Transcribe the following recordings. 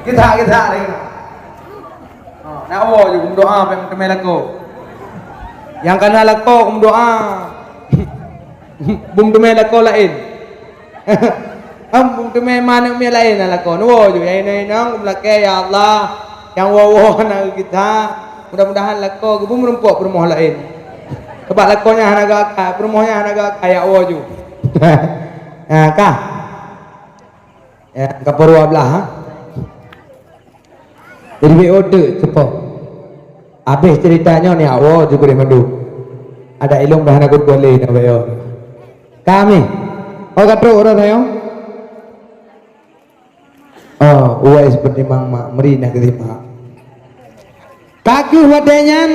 Kita lagi. Nak awak je doa pem temai lako. Yang kena lako doa. Bum temai lako lain. Bum temai mana mi lain lako. No je ai nang laki ya Allah. Yang wawo nak kita. Mudah-mudahan lako bum rumpok rumah lain. Sebab lakonya hanaga rumahnya hanaga kayak awak je. Kah? Ya, kaparua belah ha. Jadi order cepat. Habis ceritanya ni awak juga boleh mandu. Ada ilmu dah nak boleh nak bayar. Kami. Oh kata orang saya. Oh, uai seperti mang mak meri nak terima. Kaku wadanyan.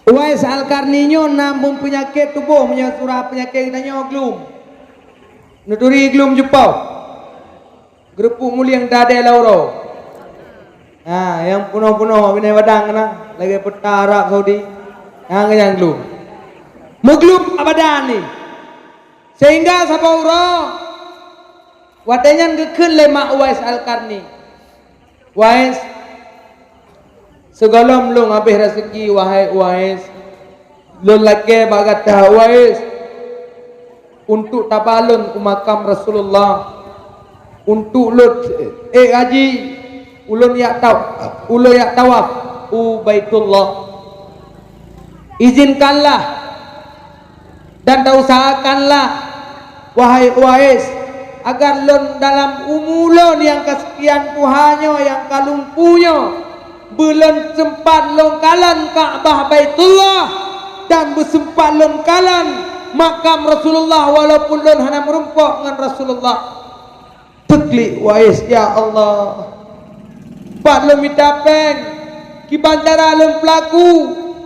Uai Al-Qarninyo nambung penyakit tubuh, punya surah penyakit tanya glum. Nuturi glum jupau. Gerupuk muli yang dada lauro. Yang puno-puno binai wadang na lagi peta Arab Saudi. Yang glum. Muglum abadan ni. Sehingga sapauro wadanyan gekun le mak Uwais Al-Qarni. Uwais segala melung habis rezeki wahai Uwais. Lun lagi bagata Uwais untuk tabalun ke makam Rasulullah. Untuk lut haji ulun yak tawaf Baitullah. Izinkanlah dan usahakanlah wahai Uwais agar lun dalam umulun yang kesekian Tuhannya yang kalumpunya belum sempat lun kalan Ka'bah Baitullah dan bersempat lun kalan makam Rasulullah walaupun lun hanya merumpok dengan Rasulullah. Teklik Uwais ya Allah. Pak lun mitapeng kibantara lun pelaku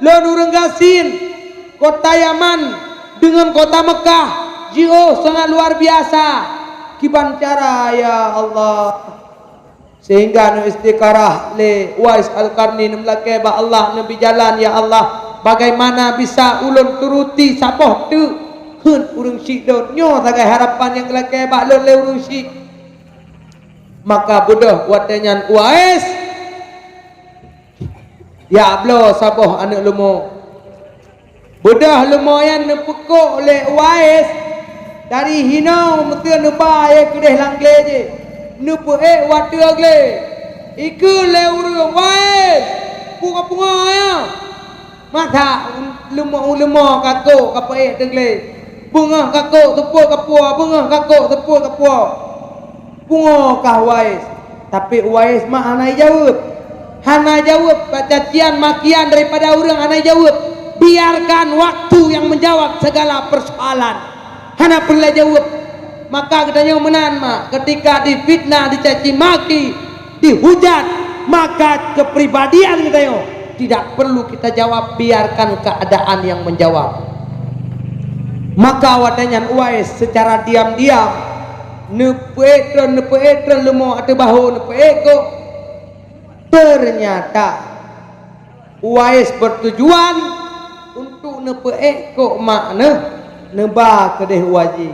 lun urang gasin kota Yaman dengan kota Mekah jauh sangat luar biasa kibantara ya Allah. Sehingga nu istiqarah le Uwais Al-Qarni nemlake ba Allah nabi jalan ya Allah. Bagaimana bisa ulun turuti sapoh tu hun urang syik don nyo tagai harapan yang lake ba lun le urang syik. Maka bodoh wadanyan Uwais ya ablo saboh anak lumo bodoh lumo yang nepekuk oleh Uwais dari hinau mesti nuba ye kedeh langle je nupu watu agle iku le urang Uwais bunga-bunga ya mata lumo kakuk kapai dengle bunga kakuk tepuk kapua bunga kakuk tepuk kapua bunga kah Uwais. Tapi Uwais mah hanai jawab. Hanai jawab cacian makian daripada orang hanai jawab. Biarkan waktu yang menjawab segala persoalan. Hana perlu jawab. Maka katanya menan mak ketika difitnah, dicaci maki, dihujat, maka kepribadian katanya tidak perlu kita jawab, biarkan keadaan yang menjawab. Maka wadanyan Uwais secara diam-diam nepetron lemo atau bahu nepeko. Ternyata Uwais bertujuan untuk nepeko makna neba kedeh waji.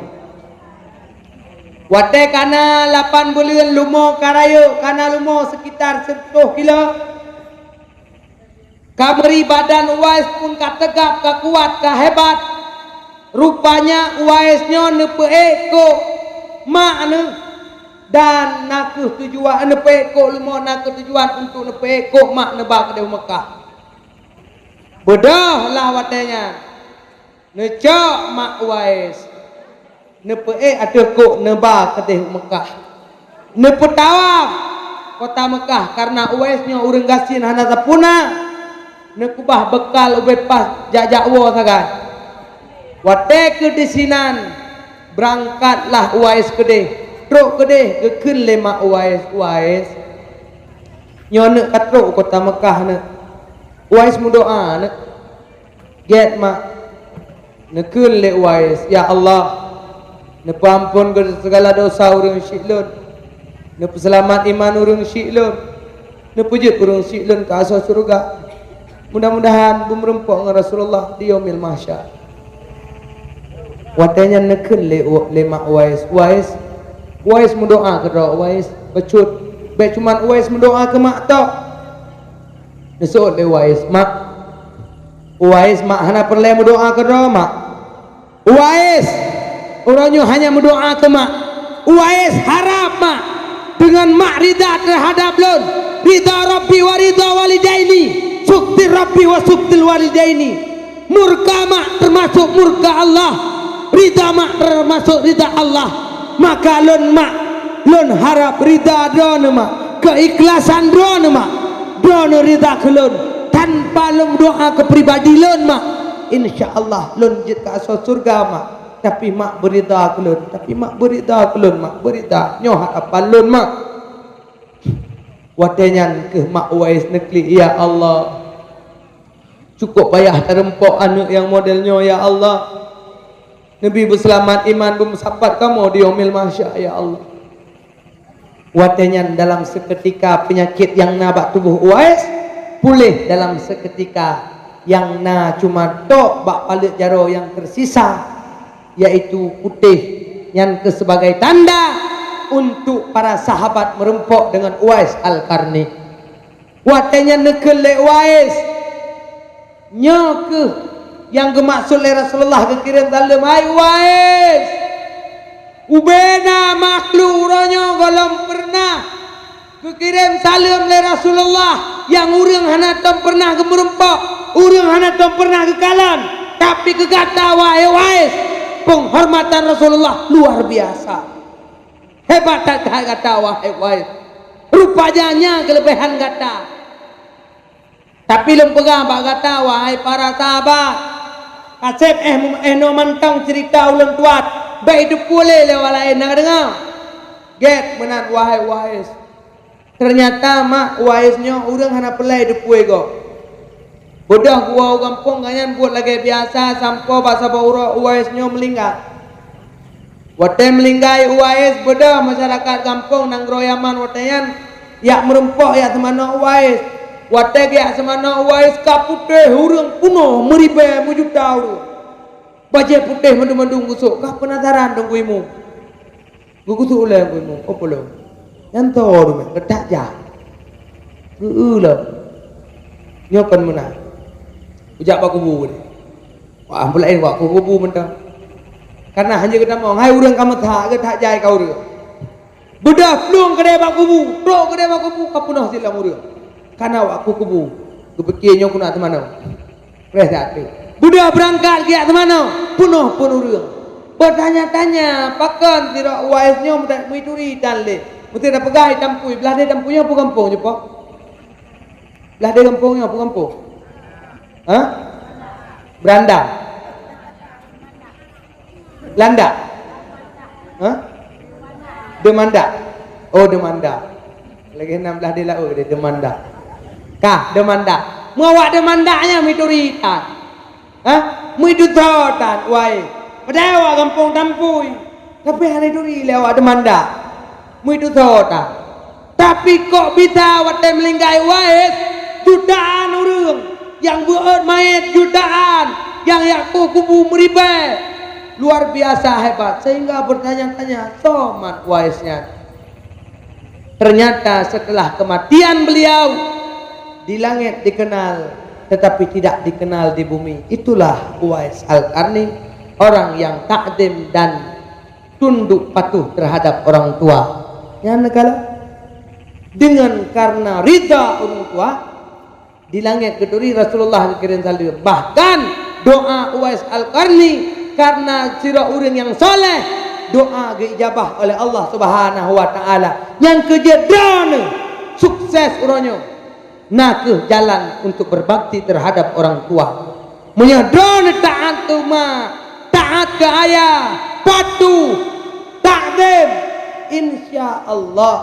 Wate kana 8 bulan lumo karayo kana lumo sekitar 10 kilo. Kameri badan Uwais pun kategap, kakuat, kahebat. Rupanya Uwaisnya nepeko makna dan naku tujuan nepeko lumo naku tujuan untuk nepeko mak neba kedai Mekah. Bodoh lah watanya necok mak Uwais nepe adekuk neba kedai Mekah nepetawaf kota Mekah karena Uwaisnya urang gasin hana sapuna nekubah bekal ubet pas jajakwo sagan wate kedisinan. Berangkatlah Uwais kedeh truk kedeh gekun lema Uwais nyonek katruk kota Mekah ne Uwais mudoa ne get mak nekun le Uwais ya Allah ne pampun segala dosa urang syiklun ne selamat iman urang syiklun ne pujud urang syiklun ke asal surga. Mudah-mudahan bumerempok dengan Rasulullah di yaumil mahsyar. Watanya nekun le mak Uwais Uwais mendoa ke dak Uwais becut baik cuman Uwais mendoa ke mak tok nesuk le Uwais mak hana perlu mendoa ke dak mak Uwais orangnya hanya mendoa ke mak Uwais harap mak dengan mak rida terhadap lon rida Rabbi wa rida walidaini sukti Rabbi wa suktil walidaini murka mak termasuk murka Allah rida mak termasuk rida Allah maka lon mak lon harap rida drone mak keikhlasan drone mak drone rida ke lon tanpa lon doa ke pribadi lon mak insyaallah lon jet ke asal surga mak tapi mak berida ke lon mak berida nyoh apa lon mak watenyan ke mak Uwais nekli ya Allah cukup payah terempok anak yang modelnya ya Allah Nabi berselamat iman bersahabat kamu diomil masya ya Allah watenyan dalam seketika penyakit yang nabak tubuh Uwais pulih dalam seketika yang na cuma tok bak palit jaro yang tersisa yaitu putih yang sebagai tanda untuk para sahabat merempok dengan Uwais Al-Qarni watenyan nekele Uwais nyoke yang gemaksud oleh Rasulullah kekirim dalam hai Uwais ubena makhluk uronyo golong pernah kekirim salam oleh Rasulullah yang urang hana tom pernah ke merempok urang hana tom pernah ke kalam tapi kegata wahai Uwais penghormatan Rasulullah luar biasa hebat tak kata wahai Uwais rupanya kelebihan kata tapi lempegang bak kata wahai para sahabat kasep no mantang cerita ulang tuat baik itu boleh lewat lain nak dengar get benar wahai Uwais ternyata mak Uwaisnya urang hana pelai depui go bodoh gua kampung kanyan buat lagi biasa sampo bahasa baura Uwaisnya melinggat wate melinggai Uwais bodoh masyarakat kampung nang groyaman wateyan yak merempok yak semana Uwais wate yak semana Uwais kaputeh urang puno meribe mujuta urang baje putih mendung-mendung gusuk kah penasaran dong kuimu gusuk ulah kuimu opo lo yang tahu me ketak ja lo nyokan mana ujak pak kubu ni wah ampulain wak kubu mentang karena hanya kita mau hai urang kamu tak jai kau dia bedah flung kedai pak kubu tok kedai pak kubu kapunah silang urang karena waktu kubu kepikirnya aku nak temana resa tu budak berangkat ke temana penuh pun urang bertanya-tanya pakan tidak Uwaisnya mituri tanle mesti dah pegai tampui belah dia tampunya apa kampung je pak belah dia kampungnya apa kampung ha Beranda Landa ha Demanda oh Demanda lagi 16 dia lah dia Demanda kah demanda mawak demandanya mituritan ha midutotan wai padewa kampung tampui tapi hari duri lewat demanda midutotan tapi kok bisa wate melinggai Uwais jutaan urang yang buat mayat jutaan yang yaku kubu meribe luar biasa hebat sehingga bertanya-tanya soman Uwaisnya ternyata setelah kematian beliau di langit dikenal tetapi tidak dikenal di bumi itulah Uwais Al-Qarni orang yang takdim dan tunduk patuh terhadap orang tua yang negara dengan karena ridha orang tua di langit keduri Rasulullah kirim salam bahkan doa Uwais Al-Qarni karena sirah urang yang soleh doa diijabah oleh Allah Subhanahu wa taala yang kejedan sukses urangnya nak ke jalan untuk berbakti terhadap orang tua menyadon taat tu mak taat ke ayah patuh takdim insyaallah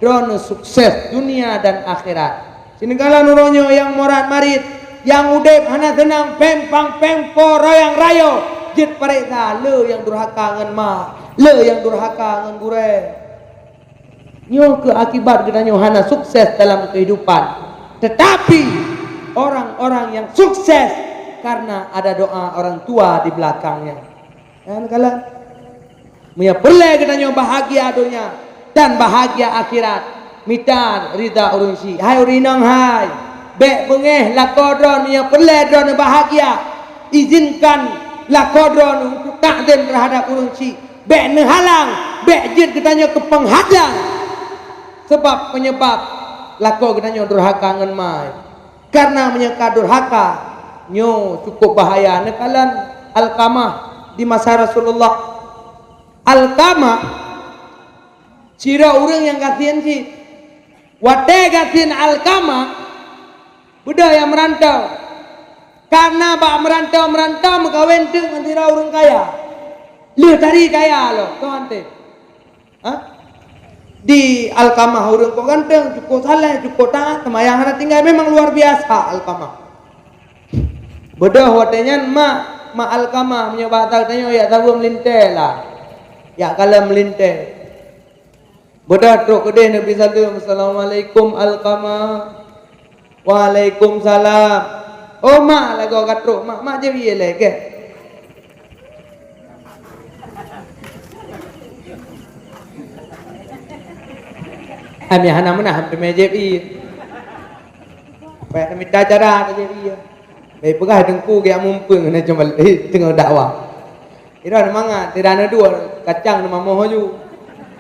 drone sukses dunia dan akhirat sinegala nuronyo yang morat marit yang udep hana tenang pempang pempo royang rayo jet pareta le yang durhaka ngan mak le yang durhaka ngan gure nyo ke akibat kita nyo hana sukses dalam kehidupan tetapi orang-orang yang sukses karena ada doa orang tua di belakangnya. Dan kalau Punya perle katanya bahagia dunia dan bahagia akhirat. Mitar rida urunsi. Hai urinang hai. Bek bengeh lakodron punya perle drone bahagia. Izinkan lakodron untuk takdim terhadap urunsi. Bek nehalang, bek jid katanya ke penghadang. Sebab penyebab lako katanya durhaka ngan mai. Karena menyangka durhaka nyo cukup bahaya. Nekalan Alqamah di masa Rasulullah. Alqamah cira orang yang kasihan sih. Wate kasihan Alqamah budak yang merantau. Karena bak merantau mengkawin dengan tira orang kaya. Lu tadi kaya lo, kau ante. Di Alqamah orang kau ganteng, cukup saleh, cukup taat, semayang hana tinggal memang luar biasa Alqamah. Bodoh watenya mak Alqamah menyoba tanya ya tahu melintai lah. Ya kalau melintai. Bodoh truk kedai Nabi sallallahu Assalamualaikum Alqamah. Waalaikumsalam. Oh mak lah kau kat truk, mak je biye lah ke. Kami hana mana hampir mejebi. Baik kami cara aja dia. Baik pegah dengku kayak mumpung na cuma tengah dakwah. Ira ada manga, tidak ada dua kacang nama moho ju.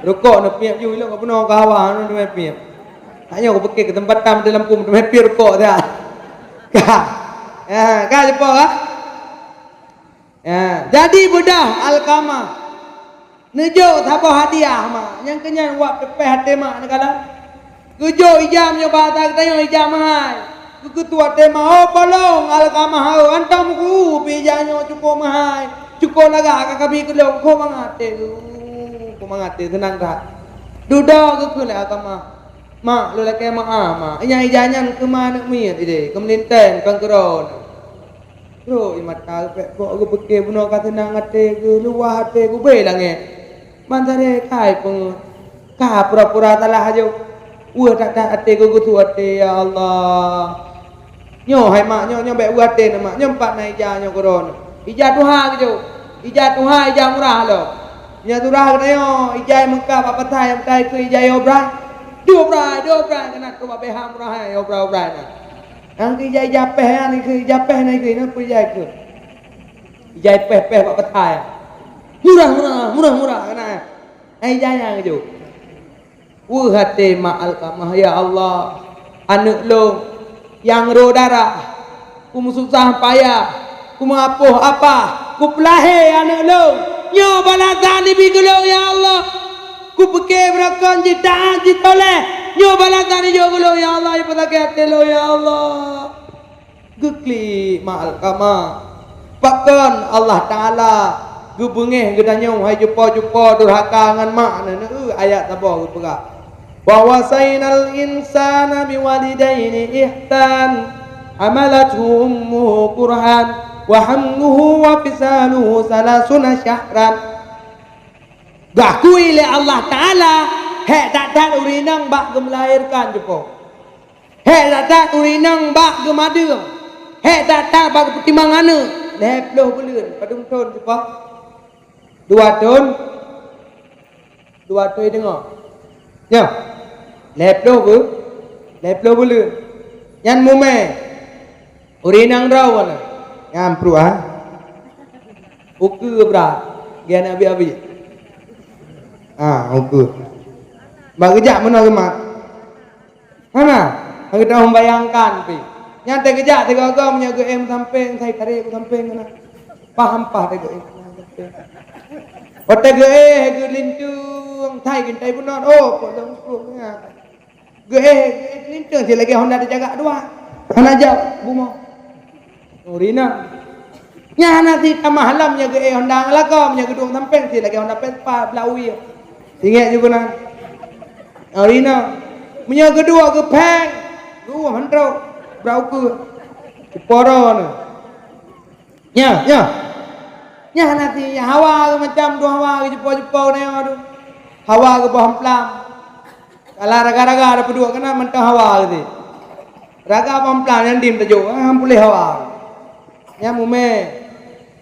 Rokok na piap ju lo kau pernah kawan na dua piap. Hanya kau pergi ke tempat tam dalam kum dua piap rokok dah. Kah jepo kah? Jadi budak Alqamah. Nejo thabo hadiah mak. Yang kenyan wak pepeh hati mak negala. Gujo ijam nyo batak tayo ijam hai. Ketua tema oh bolong Alqamah ho antam ku pijanyo cukup mahai. Cukup laga kakabi kelong ko mangate. Ko mangate tenang dah. Duda ke kule Alqamah. Mak lu laki mak ama. Nya ijanyan ke mana miat ide. Kemelinten kangkeron. Bro imat tahu pek kok aku pergi bunuh kata tenang hati ke luah hati ku belang Mantare kai pun kah pura-pura talah aja. Tak hati ku tu hati ya Allah. Nyo hai mak nyo bek buat hati nama nyo empat na ija nyo koron. Ija Tuhan gitu. Ija Tuhan ija murah lo. Ija turah kena yo ija Mekah apa tai yang tai ke ija obrai. Dobrai kena tu apa ham murah ya obrai na. Ang ija peh ni ke ija peh na ke na pu ija ke. Ija peh apa tai. Murah kena. Ija gitu. Hati mak Alqamah ya Allah. Anak lo yang rodara. Ku susah payah. Ku mengapuh apa? Ku pelahe anak lo. Nyo balasan ibi lo ya Allah. Ku peke berakon jita jitoleh. Nyo balasan ijo lo ya Allah. Ibu tak hati lo ya Allah. Gukli mak Alqamah. Pakon Allah Ta'ala. Gubungeh gedanyong hai jupo durhaka ngan mak ayat tabah gupega. Wa wasainal insana biwalidaini ihsan hamalathu ummuhu kurhan wa hamluhu wa fisaluhu salasuna syahran. Gakui le Allah Ta'ala hek tak urinang bak melahirkan jupo. Hek tak urinang bak gemadeng. Hek tak bak pertimbangan leploh belun padung ton jupo. Dua tahun dengar. Ya. Leplo bulu. Yan mume. Urinang raw na. Yan pru Uku berat. Gian abi. Uku. Bagejak mana gemak? Mana? Kita membayangkan pi. Yan tegejak tegagam nya ge em samping sai kare ku samping na. Paham tege em. Otak ge lintung thai kintai pun non potong prunya ge lintung je lagi Honda dijaga dua hana jauh bumo urina nya nanti tamah halamnya ge Honda ngelakam nya gedung samping si lagi Honda Vespa blaui singet juga nan urina punya kedua ke peng dua hantro brau ke poron nya nanti hawa macam dua hawa jepo ni aduh. Hawa ke bawah pelam. Kalau raga-raga ada berdua kena mentah hawa gitu. Raga bawah pelam yang dim tajuk, boleh hawa. Ya mume.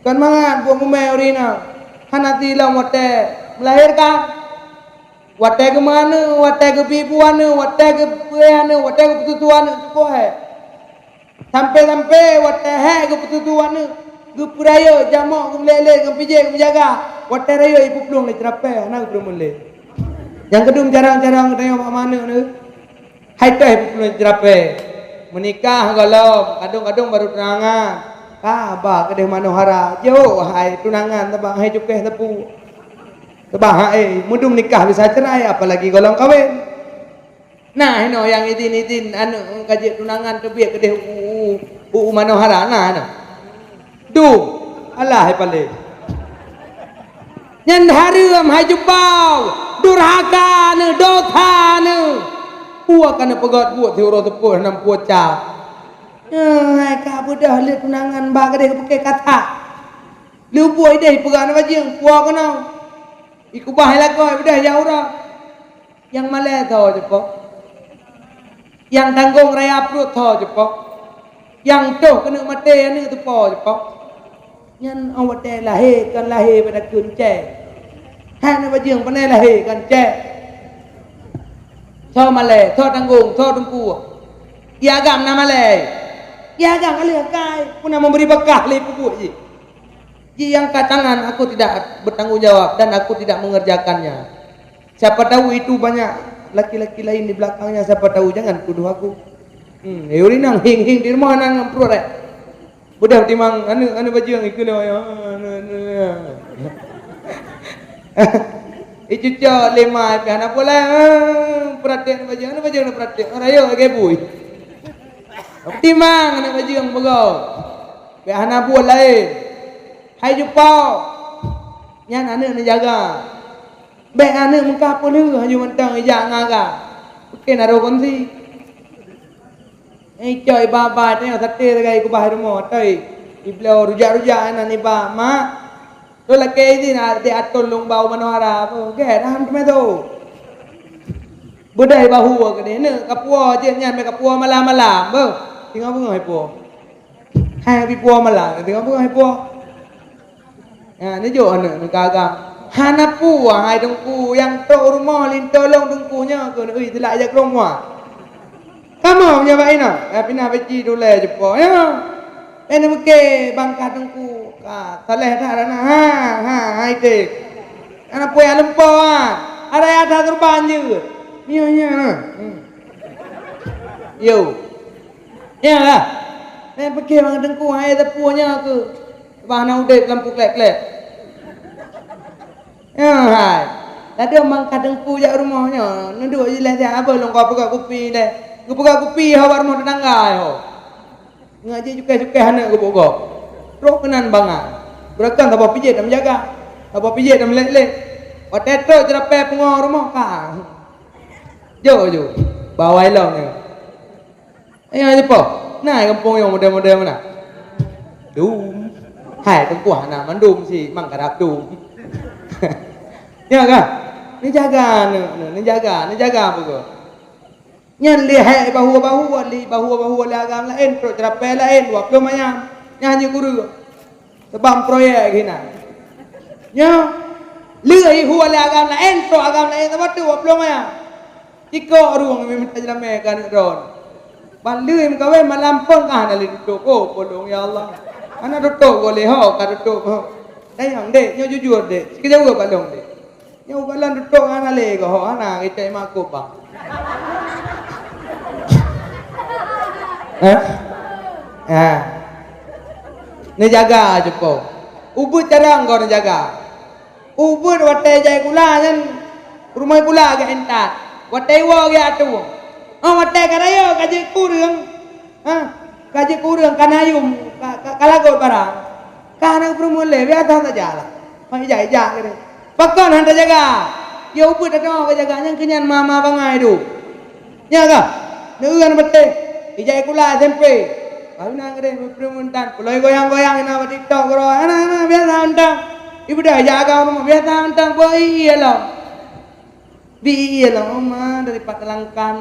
Kan mangan buat mume urina. Hanati lah mote melahirkan. Watai ke mana, watai ke bibuana, watai ke puehana, watai ke petutuana cukup Sampai-sampai watai ke petutuana, ke puraya jamak ke meleleh ke pijak ke menjaga. Watai raya ibu pelung ni terapai anak belum mulai. Yang kedua jarang-jarang tengok mak mana ni. Hai tu ibu pelung terapai. Menikah kalau kadang-kadang baru tunangan. Abah kedai manohara. Jauh hai tunangan tabang hai cukeh tepu. Tabang hai mudum nikah bisa cerai apalagi golong kahwin. Nah ini yang izin anu kaji tunangan kebiak kedai manohara nah. Du alah hai pale. Nyan harum hai jubau durhaka ne dosa ne. Puak kana pegat buat teuro tepuh nam puak cap. Hai ka budah le tunangan ba gede pakai kata. Lu buai deh pegang apa jeng puak kana. Iku bahai lakoi budah ya ura. Yang malai tau jepok. Yang tanggung raya perut tau jepok. Yang tuh kena mati ane tu po jepok. Nyan awak teh lahir pada kuncai. Hai na bajeng panai lahir kancai. Tho malai, tho tanggung, tho tungku. Ya agam nama malai. Ya agam kali kai, puna memberi bekah le pupuk je. Yang katangan aku tidak bertanggung jawab dan aku tidak mengerjakannya. Siapa tahu itu banyak laki-laki lain di belakangnya, siapa tahu, jangan tuduh aku. Yuri nang hing di rumah nang perut rek. Budak timang anu baju yang ikut ya. Itu cak lemah pe anak pula perhatian anu baju yang perhatian rayo ke bui. Timang anak baju yang begau. Pe anak buat lain. Hai jupau. Nyan anak nak jaga. Be anak muka puluh haju mentang ijak ngaga. Mungkin ada konsi. Coy baba tengok sate degai ku bahar rumah toi. Iblau rujak-rujak anak ni ba mak. Tu laki ini nak diatur long bau manohara apa. Ke dah tu tu. Budai bahu ke ni ne kapua je nyan me kapua malam-malam be. Tengok bunga hai puo. Hai bi puo malam tengok bunga hai puo. Ya ni jo anak ni kagam. Hana puah hai dengku yang tok rumah lin tolong dengkunya ke oi telak ajak rumah. Kamu punya baina, pina beci dulu jepo ya. Ini mungkin bangkat dengku, saleh dah rana, hai te. Anak punya lempoan, ada yang ada terban je. Iya. Yo, ya lah. Ini mungkin bang dengku, hai tepunya ke. Bahana udah lampu klek-klek. Ya hai. Tadi orang kadengku jak rumahnya, nunduk je lah dia apa longkap pegang kopi deh. Gue pegang kopi hawar mau tetangga yo. Ngaji cukai-cukai anak gue pokok. Terus kenan bangan. Berakan tak apa pijit dan menjaga. Tak apa pijit dan melek-lek. Wateto cerapai pengor rumah kang. Jo. Bawa ilong ni. Ayo apa? Nah, kampung yang model-model mana? Dum. Hai, tengkuah nak mandum si mang kadap dum. Ya kan? Ni jaga apa kau? Nyan lihat bahu li agam lain, pro cerapai lain, wap lo mayam. Nyanyi guru. Sebab proyek gina. Nya lihat huwa li agam lain, pro agam lain tempat tu wap lo mayam. Jika ruang minta jelamai kan ron. Balui mkawe malampon kah nali duduk. Oh, bolong ya Allah. Ana duduk boleh ho, ka duduk ho. Dayang dek, nyo jujur dek. Sekejap ke balong dek. Nyo balan duduk ana le ko ho, ana kita makub bang. Ni jaga je po. Ubud jarang kau ni jaga. Ubud watai jai kula kan rumah pula ke entat. Watai wa ke atu. Watai karayo kaji kurang. Kaji kurang kanayum kalagot barang. Kana permule biasa saja lah. Hai jai ke. Pakon handa jaga. Ya ubud ada ke jaga yang kenyan mama bangai tu. Ya ka? Neuran betul. Ijai kula tempe. Awina gede permuntan. Pulai goyang-goyang ina TikTok karo. Ana biasa antang. Ibu dah jaga rumah biasa antang boy iyalah. Biyalah mama dari Patalangkan.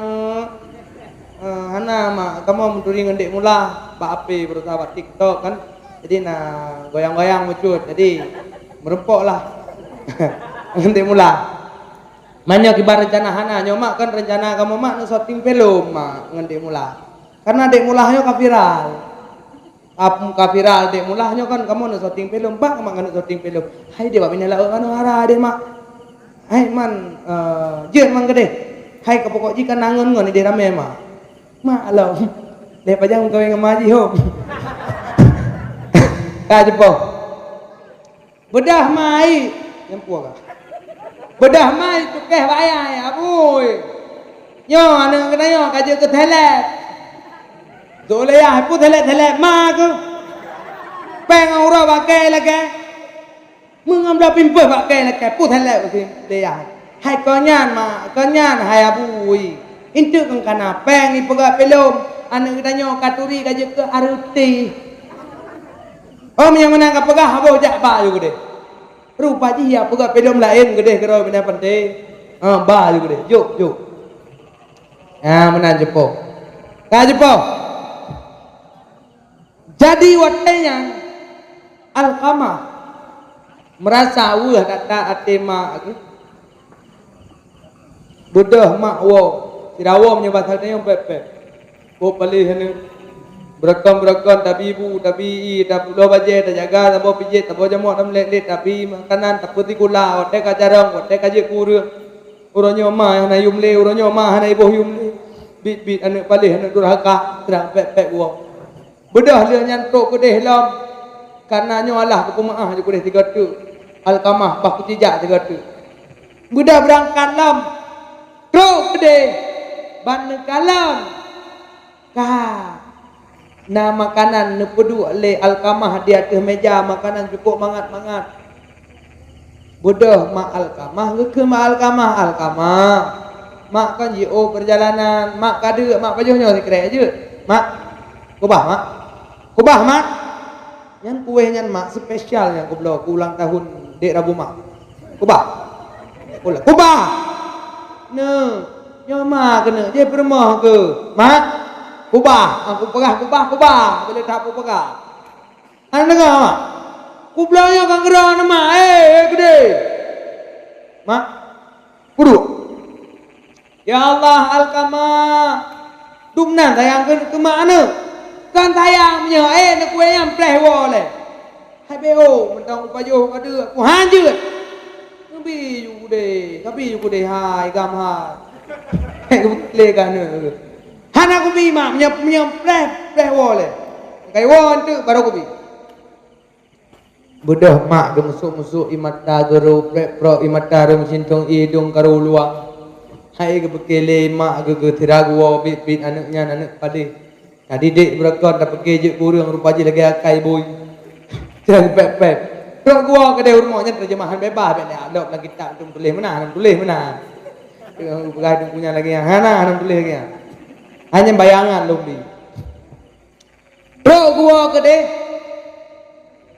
Ana mak kamu mencuri ngendek mula. Pak ape bersahabat TikTok kan. Jadi goyang-goyang mucut. Jadi merempok lah. Nanti mula. Manyo kibar rencana hana nyomak kan rencana kamu mak nu syuting film mak ngendi mula. Karena dek mulahnya kaviral. Kaviral dek mulahnya kan kamu nu syuting film bak mak nu syuting film. Hai dek bab minala anu hara dek mak. Hai man jeun man gede. Hai ka pokok jika nangun ngon di rame mak. Mak alo. Dek pajang gawe ngamaji hom. Ka jepo. Bedah mai nyempuh ka. Bedah mai tukeh bayai abuy. Nyo anu kena nyo kaje ke telet. Dole ya pu telet ma ke. Peng ora pakai lagi. Mengambil pimpeh pakai lagi pu telet dia ya. Hai konyan ma, konyan hai abuy. Intu kan kana peng ni pegak film anu kena nyo katuri kaje ke aruti. Om yang menang pegah abo jak ba juga deh. Rupa dia pegak film lain gede kero bina penting. Ba juga deh. Juk. Menang jepo. Ka jepo. Jadi watenya Alqamah merasa wah data atema bodoh mak wo sirawo menyebat hadnya yang pepe. Bo palih hene berekam tapi ibu tapi lo baje tak jaga tak bawa pijit tak bawa jamu tak melet tapi makanan tak putih gula otek kajarang otek kaje kuru uronyo ma hana yumle uronyo ma hana ibu yumle bit anu palih anu durhaka terang pek gua bedah dia nyantok kedeh lam karena nyo Allah aku maah je kedeh 3 tu Alqamah pak tijak 3 tu budak berangkat lam truk kedeh ban kalam nah makanan nepedu oleh Alqamah di atas meja makanan cukup mangat bodoh mak Alqamah ke mak Alqamah mak kan yo perjalanan mak kade mak pajuhnya sekre aje mak kubah mak yang kue nyan mak spesial yang kublo ulang tahun dek Rabu mak kubah ne nyama kena dia permah ke mak kubah, aku pegah kubah, boleh tak aku pegah. Anda dengar mak? Kublanya kan gerak nama, gede. Mak, kudu. Ya Allah Alqamah, dumnan tayang ke mana? Kan tayang punya, nak kue yang pleh wole. Hai beo, mentang pajuh kada, aku hanjut. Tapi you deh, hai gam hai. Kebukle kan Hana kubi mak punya pleh wole. Kai won tu baru kubi. Budah mak dong musuk imata gero pro imata rong sintong idung karo luang. Hai ke bekele mak ge tiragu bit anaknya anak pade. Tadi dek berakon dapat keje kurang rupa je lagi akai boy. Jangan pep. Pro gua ke rumahnya terjemahan bebas ben ada lagi tak tulis mana. Yang punya lagi yang hana tulis lagi. Hanya bayangan lebih. Bro gua gede.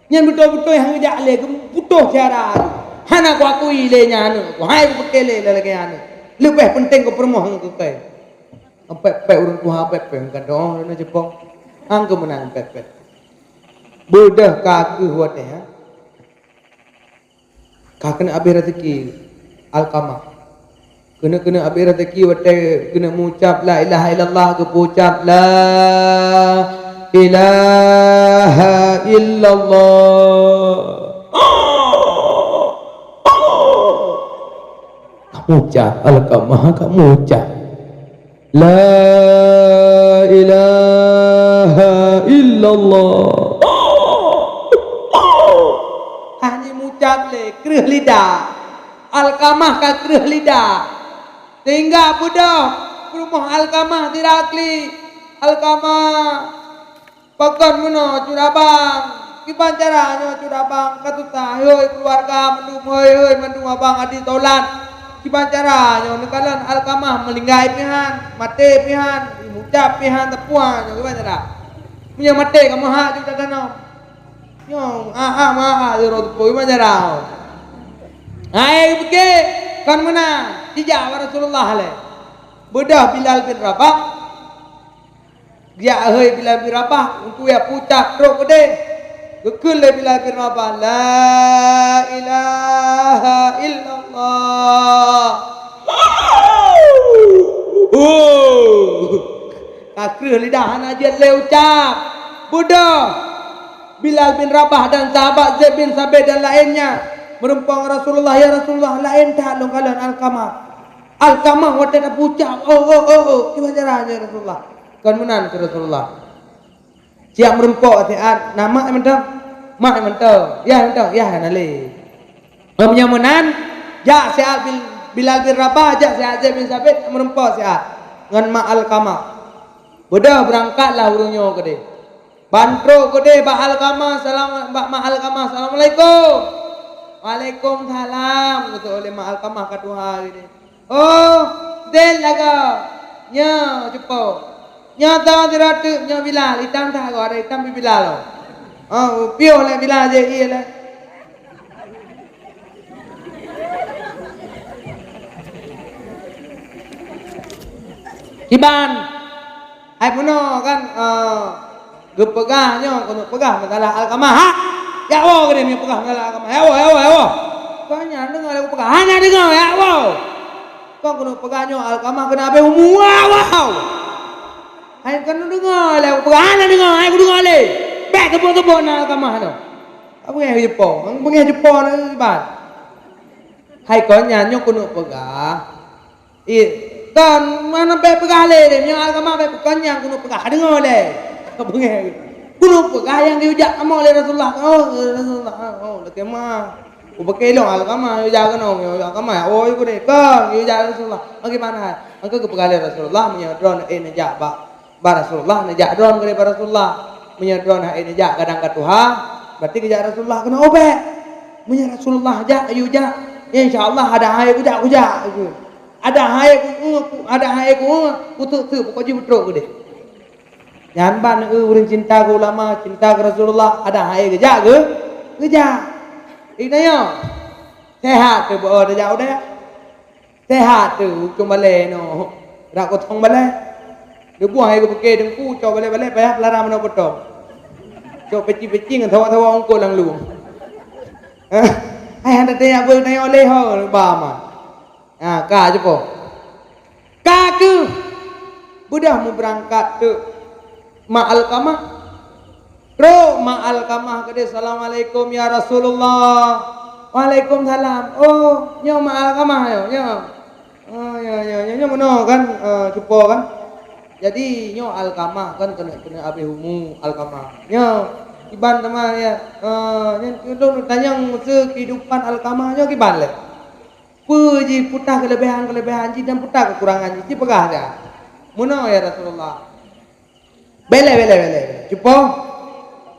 Nyan betul-betul yang ngejak le butuh cara. Hana ku akui le nyanu. Hai ku bekele le lagi anu. Lebih penting ku permohon ku kai. Pe urun ku ha pe kan dong na Jepang. Ang ku menang pe. Budah kaku hote ha. Kakena abi rezeki Alqamah. Kena ambil rezeki wate kena mengucap la ilaha illallah ke ucap la ilaha illallah. Kamu ucap Alqamah kamu ucap la ilaha illallah. Hanya mengucap le kereh lidah. Alqamah ka kereh lidah. Sehingga budak rumah Alqamah tirakli Alqamah pakon muno curabang kipan caranya curabang katuta hoi keluarga mendung hoi mendung abang adi tolan kipan caranya nekalan Alqamah melinggai pihan mate pihan mucap pihan tepuan kipan cara punya mate kamu hak juga danau yo maha yo tepu kipan cara hai beke kan mana dijak Rasulullah le. Budah Bilal bin Rabah. Dia Bilal bin Rabah untuk ya pucak truk gede. Kekul le Bilal bin Rabah. La ilaha illallah. Kakru lidah aja le ucap. Bodoh. Bilal bin Rabah dan sahabat Zaid bin Sabit dan lainnya merumpang Rasulullah, ya Rasulullah, lain tak long kalian Alqamah. Alqamah waktu dah ucap. Gimana caranya Rasulullah? Kan menan ke Rasulullah. Siap merumpok tiat nama mentang. Mak mentang. Ya mentang, ya nale. Namanya menan, ja Sa'ad bin Bilal bin Rabah, ja Sa'ad bin Sabit merumpok siat ngan mak Alqamah. Bodoh berangkatlah urungnya ke dia. Bantro kode ba Alqamah salam ba ma Alqamah assalamualaikum. Waalaikumsalam kata oleh ma Alqamah katuha ini. Oh, del laga. Nya cepo. Nya ta diratu nya Bilal hitam dah ko ada hitam Bilal. Oh, pio le Bilal je iya le. Iban. Hai puno kan gepegahnya kono pegah masalah Alqamah. Ha? Ya wo gede mi pegah masalah Alqamah. Ya wo. Kanya dengar aku pegah. Hanya dengar ya wo. Kau kono pegahnya Alqamah kena abe umum. Wow. Hai kan dengar aku pegah. Hanya dengar aku dengar le. Bek tebon-tebon Alqamah tu. Apa yang Jepang? Ang pengen Jepang ni ban. Hai kau nyanyo kono pegah. Kan mana bek pegah le ni Alqamah bek kanya kono pegah dengar le. Pengen kuno pegah yang diujak sama oleh Rasulullah. Rasulullah. Lagi mah. Pakai long Alqamah ujak kan Alqamah. Iku deh kan diujak Rasulullah. Bagaimana? Angka kepegah Rasulullah menyadron najak ba Rasulullah najak dron ke Rasulullah. Menyadron najak kadang ka Tuhan. Berarti kejak Rasulullah kena obek. Menyar Rasulullah ajak ujak. Insyaallah ada hai ujak. Ada hai ku tu pokok betrok ke deh. Jangan ban urang cinta ke ulama, cinta ke Rasulullah, ada hai kerja ke? Kerja. Iknanya. Sehat tu bo dah jauh dah. Sehat tu kembali no. Rak kotong balik. Dia buang hai ke pakai dengku, coba balik payah pelara mana potong. Coba peci-peci dengan tawa-tawa ongko lang lu. Hai hendak tanya apa tanya oleh ho ba ma. Ha, ka je po. Ka ke? Budah mau berangkat tu. Ma Alqamah. Ro ma Alqamah kade assalamualaikum ya Rasulullah. Waalaikumsalam. Oh, nyo ma Alqamah yo, nyo. Oh, nyo meno kan cupo kan. Jadi nyo Alqamah kan kena abi humu Alqamah. Nyo iban teman ya. Nyo tanya kehidupan Alqamah nyo kiban le. Puji putah kelebihan ji dan putah kekurangan ji pegah dah. Meno ya Rasulullah. Bele. Cupo.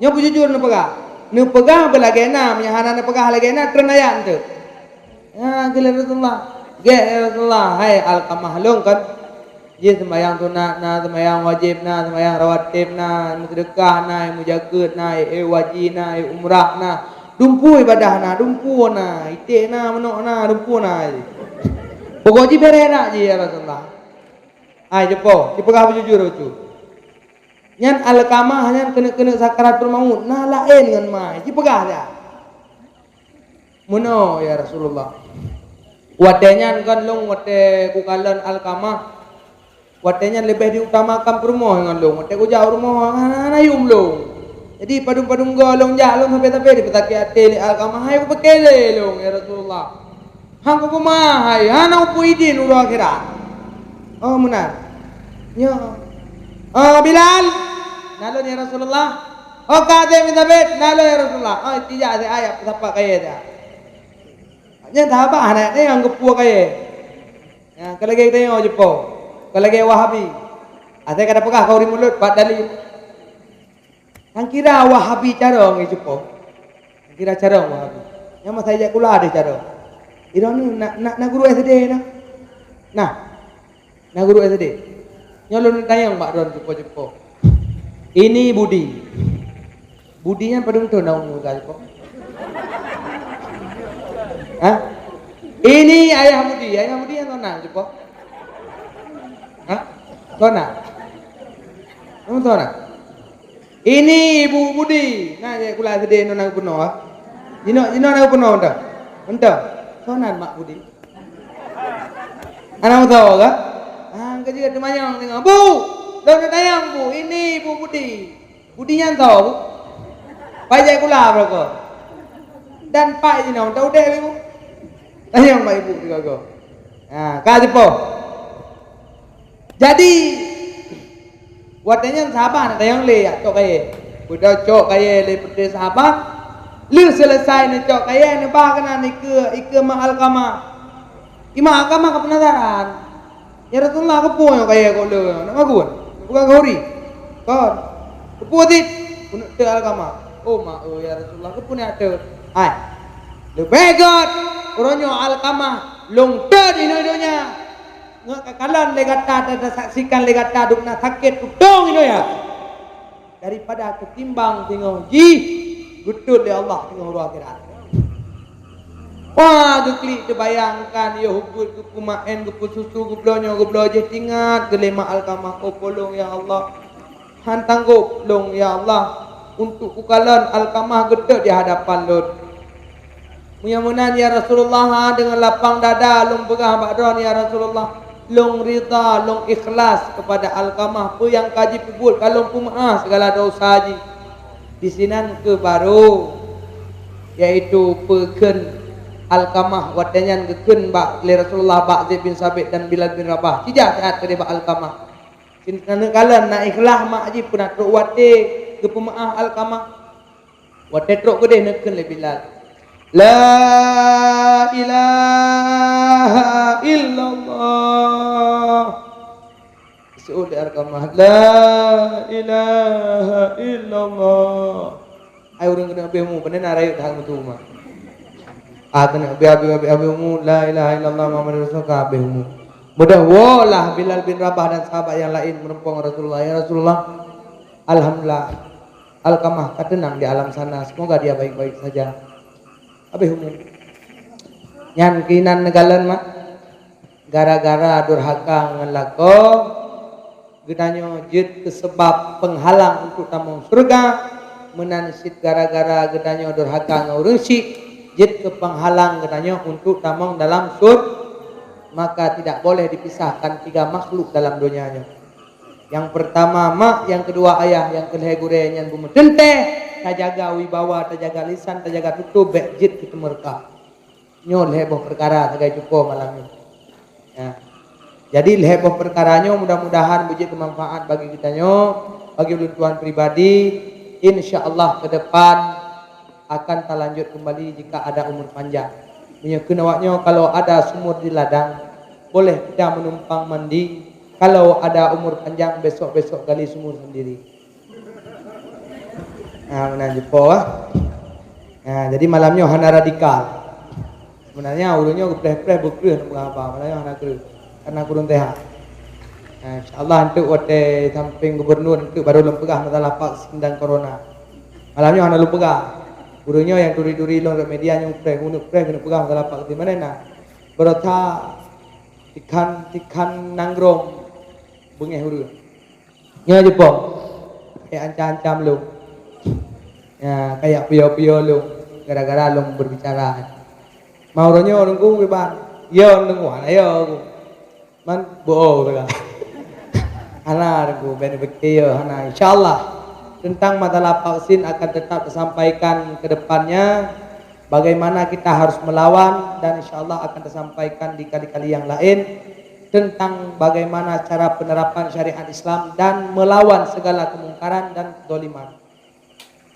Nyo jujur nu pegah. Nu pegah belagena, menyahana nu pegah lagena trenayan tu. Ya, gila Rasulullah. Rasulullah, hai Alqamah long kan. Ye sembayang sunat na, sembayang wajib na, sembayang rawatib na, sedekah na, mujagged na, wajib na, umrah na. Dumpu ibadah na, dumpu na, itik na, menok na, dumpu na. Pokok ji bere nak ji ya Rasulullah. Hai cepo, ci pegah jujur tu. Nyan Alqamah nyan kena sakaratul maut nah lain dengan mai ji pegah dah. Muno ya Rasulullah. Wadenya kan long wate ku kalan Alqamah. Wadenya lebih diutamakan rumah dengan long. Wate ku jauh rumah ana yum long. Jadi padung-padung golong jalong sampai-sampai dipetaki ate li Alqamah hai ku pekele long ya Rasulullah. Hang ku mah hai ana upu idin uro akhirat. Oh benar. Ya. Bilal nalo ya Rasulullah. Oh kate minta bet nalo ya Rasulullah. Oh tidak ada ayat siapa kaya dah. Nya thaba anak ni ang gepua kaya. Ya kalagi kita yo jepo. Kalagi Wahabi. Ate kada pegah kau ri mulut bat dalil. Ang kira Wahabi cara ngi jepo. Kira cara Wahabi. Nya mas saya kula ada cara. Iro ni nak guru SD na. Nah guru SD. Nyolong tayang Mbak Don jepo. Ini Budi. Budinya padung tu naung muka jepo. Hah? Ini ayah Budi yang tona jepo. Hah? Tona. Tona. Ini Ibu Budi. Nah, saya kula sedih nang kuno ah. Jino nang kuno dah. Entah. Sonan Mak Budi. Anak tahu ke? Angkat juga temannya tengok. Bu, dah tayang Bu. Ini Ibu Budi. Budinya tahu Bu. Pajak kula berapa? Dan Pak Jino tahu deh Ibu. Tayang Pak Ibu juga kau. Nah, kasih po. Jadi watanya sahabat ada yang le ya cok kaya. Budak cok kaya le pete sahabat. Lu selesai ni cok kaya ni bah kena ni ke mahal kama. Ima agama ke penasaran. Ya Rasulullah ke punya kaya kau le. Nak makun? Bukan kori. Kon. Ke putit. Punuk te agama. Oh mak ya Rasulullah ke punya te. Hai. Le begot. Uronyo alkama long te di nodonya. Ngakalan legata ada saksikan legata dukna sakit udong itu ya daripada ketimbang tengok ji betul ya Allah tengok ruang akhirat. Wah geklik terbayangkan ya hubul ke kumaen ke susu ke blonyo ke bloje tingat gelema alkamah oh polong ya Allah hantang goblong ya Allah untuk kukalan alkamah gede di hadapan Lord. Mudah-mudahan ya Rasulullah dengan lapang dada long pegah bakdon ya Rasulullah. Long rida, long ikhlas kepada Alkamah pu yang kaji pibul kalau pu maaf segala dosa haji. Di sinan ke baru yaitu peken Alkamah wadanyan geken bak le Rasulullah bak Zaid bin Sabit dan Bilal bin Rabah. Tidak sehat ke bak Alkamah. Kerana kalan nak ikhlas mak haji pun nak truk wate ke pemaaf Alkamah. Wate truk ke deh neken le Bilal. La ilaha illallah. Suul Alkamah. La ilaha illallah. Ai urang kena abihmu benar rayu dah mutu mah. Kena abihmu la ilaha illallah Muhammadur Rasulullah abihmu. Mudah walah Bilal bin Rabah dan sahabat yang lain menempung Rasulullah. Ya Rasulullah, alhamdulillah Alkamah tenang di alam sana. Semoga dia baik-baik saja. Abihmu nyan kinan negalan mah gara-gara durhaka ngelako gedanyo jid kesebab penghalang untuk tamu surga menansit gara-gara gedanyo durhaka ngurusik jid ke penghalang gedanyo untuk tamu dalam maka tidak boleh dipisahkan tiga makhluk dalam dunianya. Yang pertama mak, yang kedua ayah, yang kedua gure nyan bumi tenteh terjaga wibawa, terjaga lisan, terjaga tutup bekjit kita mereka nyol heboh perkara segai cukup malam ini ya. Jadi heboh perkaranya mudah-mudahan bujit bermanfaat bagi kita nyo, bagi ulun pribadi. InsyaAllah ke depan akan kita lanjut kembali jika ada umur panjang. Punya awaknya kalau ada sumur di ladang boleh kita menumpang mandi. Kalau ada umur panjang besok-besok gali sumur sendiri. Nah, benar jepo ah. Nah, jadi malamnya hana radikal. Sebenarnya ulunya gepreh-preh bekreh nak apa, malamnya hana kreh. Karena kurun teh. Nah, insyaallah untuk wate samping gubernur untuk baru lempegah masalah vaksin dan corona. Malamnya hana lempegah. Ulunya yang duri-duri long media yang preh, unuk preh kena pegah masalah vaksin mana nah. Berota ikan nangrong bengeh huru. Nya jepo. Kayak ancam-ancam lu. Ya, kayak pio-pio lu gara-gara lu berbicara. Mau ronyo nunggu beban. Yo nunggu ayo. Man bohong juga. Ana nunggu ben bekiyo ana insyaallah tentang masalah vaksin akan tetap disampaikan ke depannya bagaimana kita harus melawan dan insyaallah akan disampaikan di kali-kali yang lain tentang bagaimana cara penerapan syariat Islam dan melawan segala kemungkaran dan kezaliman.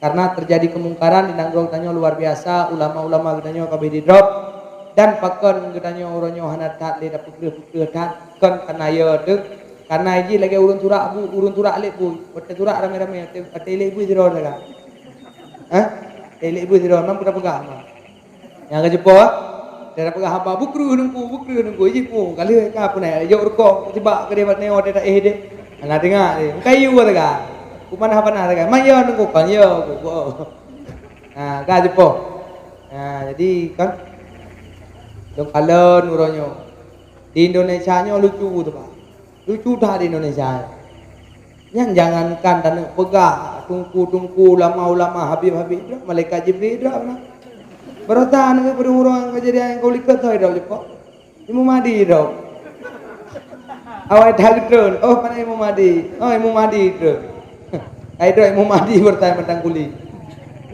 Karena terjadi kemungkaran di Nanggong tanyo luar biasa, ulama-ulama gedanyo kabeh di drop dan pakon gedanyo uronyo hana tat le dapat pukul tat kon kanaya deuk karenaiji lagi urun turak lek bu, bote turak rame-rame ate lek bu zero daga. Hah? Lek bu zero mam pura pegah mah. Yang kejepo dia pegah hamba bukru nungguiji pu kali ka punai yo urko tiba ke dia neo dia de. Ana dengar dia. Kayu daga. Kumana apa nah daga. Man yo nunggu kan yo. Nah, ka jepo. Nah, jadi kan dong kalon uronyo. Di Indonesia nya lucu tu Pak. Lucu dah di Indonesia. Yang jangankan tanah pegah Pak tungku ulama-ulama Habib-habib dah malaikat Jibril dah nah. Bertahan ke orang kejadian kau lihat tahu dah Pak. Imam Mahdi dah. Awak dah getun. Oh mana Imam Mahdi? Oh Imam Mahdi tu. Ai dah Imam Mahdi bertanya tentang kuli.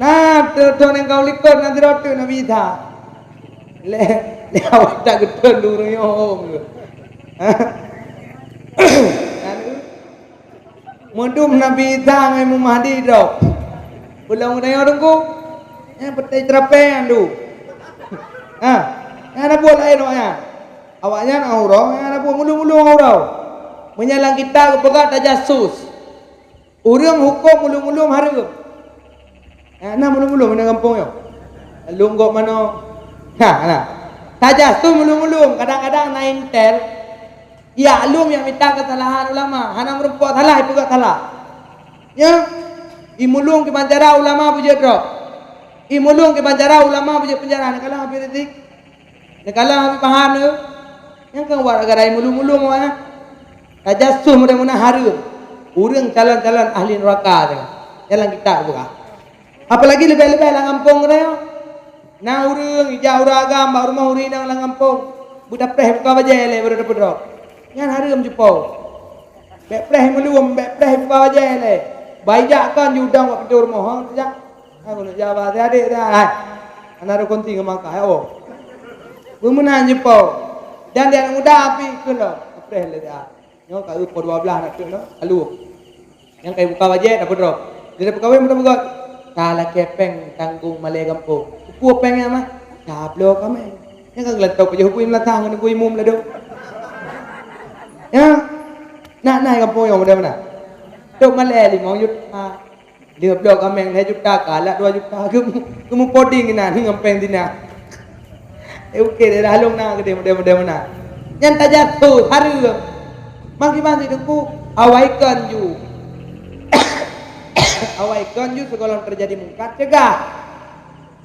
Nah, tu yang kau lihat nanti rotu Nabi dah. Le awak dah getun dulu yo. Mudum Nabi Isa ngai Imam Mahdi dah. Pulang dari orang ku. Yang petai terapean tu. Yang ada buat lain awaknya. Awaknya nak urau, yang ada buat mulu-mulu urau. Menyalang kita kepegat tajasus. Urang hukum mulu-mulu harum. Nah mulu-mulu mana kampung yo. Lum kok mana? Nah. Tajasus mulu-mulu kadang-kadang na intel. Ya alum yang minta kesalahan ulama, hana merempuat salah itu gak salah. Ya, imulung ke penjara ulama bujur drop. Imulung ke penjara ulama bujur penjara. Nak kalah habis detik. Nak kalah habis paham tu. Yang kan buat negara imulung-mulung awaknya. Tajasuh mudah-mudahan harum. Urang calon-calon ahli neraka tu. Jalan kita buka. Apalagi lebih-lebih lang kampung dia. Nah urang ijau agam ba rumah uri nang lang kampung. Budak preh buka bajai le baru dapat drop. Yang harum jupau. Bek preh melum, bek preh buka bajai le. Bajak kan judang buat pintu rumah. Ha sejak. Aku nak jawab adik dah. Hai. Anak ada konting ke Makkah ya oh. Bermenang jupau. Dan dia muda api ke lo. Preh le dah. Yo kat upor 12 nak tu no. Lalu. Yang kai buka bajai dapat drop. Dia dapat kahwin mudah-mudah. Kala kepeng tanggung malai kampung. Kupu pengnya mah. Tablo kami. Yang kan gelantok je hupui melatang dengan kui mum lah tu. Ya. Nak naik kampung yang mana-mana. Tok malai 5 juta. 15 kami 2 juta kalah 2 juta. Kamu poding kena ni ngampeng dina. Okey dia dah halung nak gede mudah-mudahan. Yang tak jatuh harum. Maki-maki tu awaikan ju. Awaikan ju segala terjadi mungkar cegah.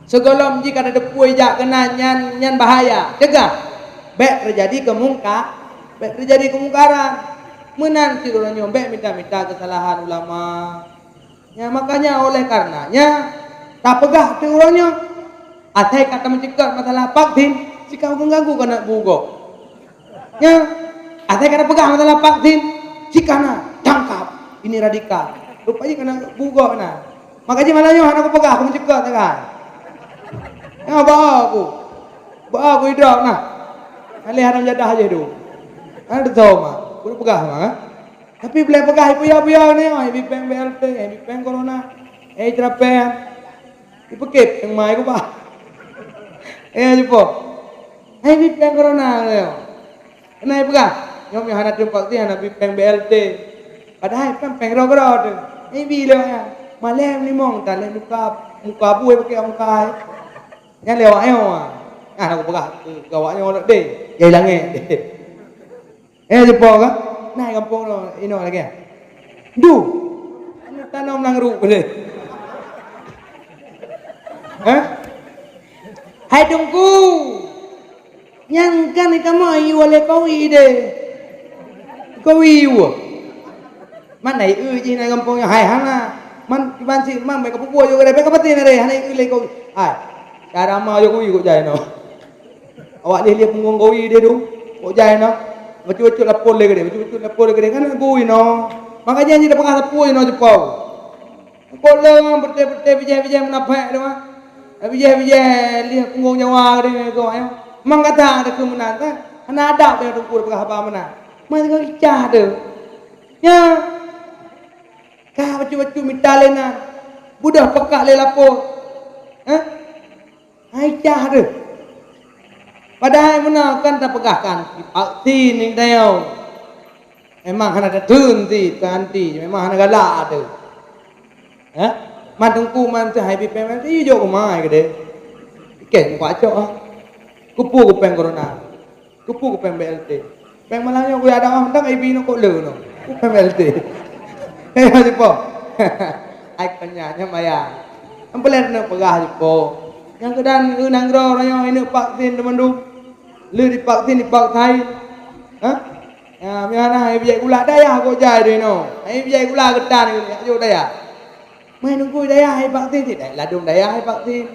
Segala jika ada depui jak kena nyan bahaya cegah. Baik terjadi kemungkar, baik terjadi kemungkaran. Menanti orang nyombek minta-minta kesalahan ulama. Ya makanya oleh karenanya tak pegah tu orangnya. Atai kata mencegah masalah vaksin, sikau mengganggu kena bugok. Ya, atai kata pegah masalah vaksin, sikana tangkap. Ini radikal. Rupanya kena bugok nah. Makanya malahnya anak aku pegah aku mencegah tak kan. Ya bawa aku hidup nah. Alih haram jadah aja tu. Ada tahu mah, aku pegah mah. Tapi boleh pegah ibu-ibu ni, bipeng BLT, bipeng corona, terapen. Dipekip yang mai aku bah. Jumpa. Bipeng corona ni. Kenapa pegah? Nyom yang anak jumpa tu anak bipeng BLT. Padahal kan peng-ro-ro tu. Bila ya. Malam ni mong tak le muka buai pakai muka. Yang lewat ayo ah. Aku pegah gawaknya orang deh. Jai langit. Jumpa kan? Naik kampung no ino lagi. Du. Tanam nang ru boleh. Hai tunggu. Yang kan kamu ayu oleh kau ide. Kau iu. Mana iu je naik kampungnya hai hana. Man kibansi man mereka pupu juga deh. Mereka pati nare hana iu le kau. Hai. Cara mau yo kau ikut jai no. Awak lihat punggung kau ide tu. Kau jai no. Betul-betul lapor lagi dia, betul-betul lapor lagi dia kan bui no. Makanya dia pernah lapor no jepau. Kau lewat berteh bijai menafak dia mah. Bijai lihat punggung nyawa dia kau ayo. Mang kata ada kemenang kan? Ana ada dia tu pur apa mana? Mai kau icah tu. Ya. Kau betul-betul minta lena. Budak pekak le lapor. Icah tu. Padahal mana kan tak pegahkan akti ni dia. Memang hana ada tunti tanti, memang hana galak tu. Man tungku man tu hai bipeng ti jo ko mai ke de. Ken ko acok ah. Kupu ko peng corona. Kupu ko peng BLT. Peng malangnya ko ada ah ndang ai bino ko le no. Ku peng BLT. Ayo jipo. Ai penyanya maya. Ampelan nak pegah jipo. Yang kedan nang gro rayo ini vaksin teman-teman. Lu divaksin dipakai, ya, mana bijak gula daya kau jai deh no, bijak gula ketan ni, jauh daya, Main nunggu daya hai vaksin tidak ladung daya hai vaksin.